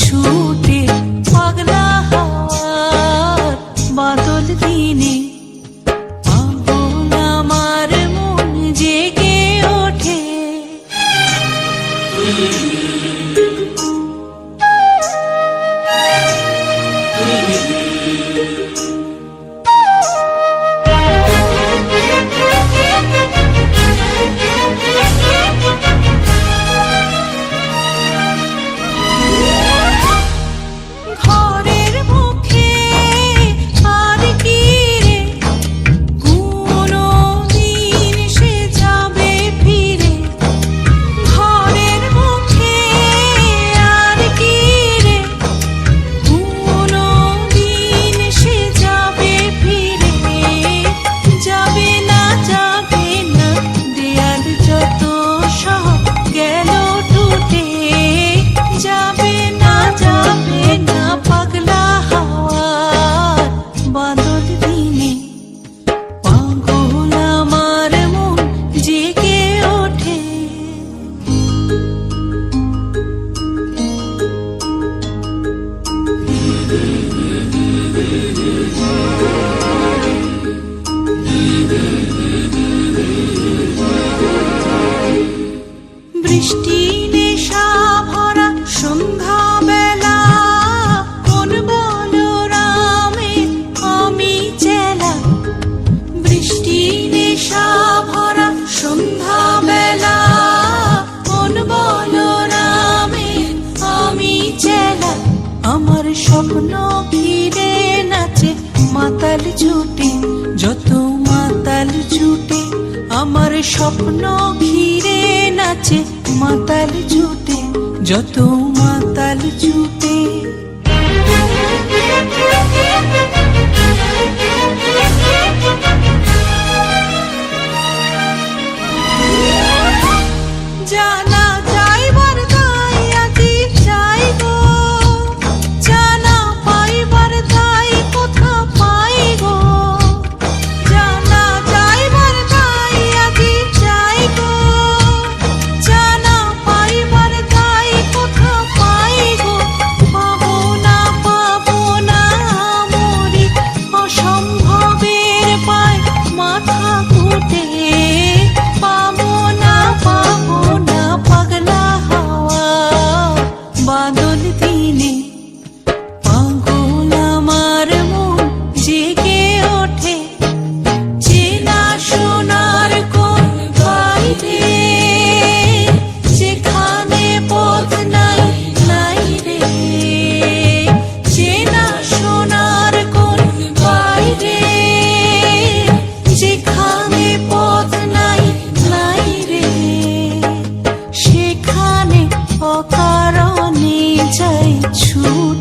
ছুটে পাগলা হাওয়ার বাদল দিনে পাগল আমার মন জেগে ওঠে। ঘরের মুখে আর কি রে কোনো দিন সে যাবে ফিরে। ঘরের মুখে আর কি রে কোনো দিন সে যাবে ফিরে। যাবে না দেয়াল যত সব গেল টুটে। যাবে না পাগলা হাওয়ার বাদল দিনে পাগল আমার মন জেগে ওঠে। বৃষ্টি নেশা ভরা সন্ধ্যা বেলা কোন বলরামে আমি চেলা। বৃষ্টি নেশা ভরা সন্ধ্যা বেলা কোন বলরামে আমি চেলা। আমার স্বপ্ন ঘিরে নাচে মাতাল ছুটে যত মাতাল ছুটে। আমার স্বপ্ন ঘিরে নাচে মাতাল ছুটে যত মাতাল ছুটে। জানা যাইবার তাই আজি চাইব, জানা পাইবার তাই কোথা পাইব। জানা যাইবার তাই আজি চাইব, জানা পাইবার তাই কোথা পাইব। পাবো না মরি অসম্ভবের পায় মাথা কুটে। পাবো না পাগলা হাওয়া বাদল দিনে পাগল আমার মন জেগে ওঠে। চেনা সোনার কোন বাইরে যেখানে পথ নাই রে। চেনা সোনার কোন বাইরে যেখানে পথ নাই রে। সেখানে অকারণে যাই ছুটে।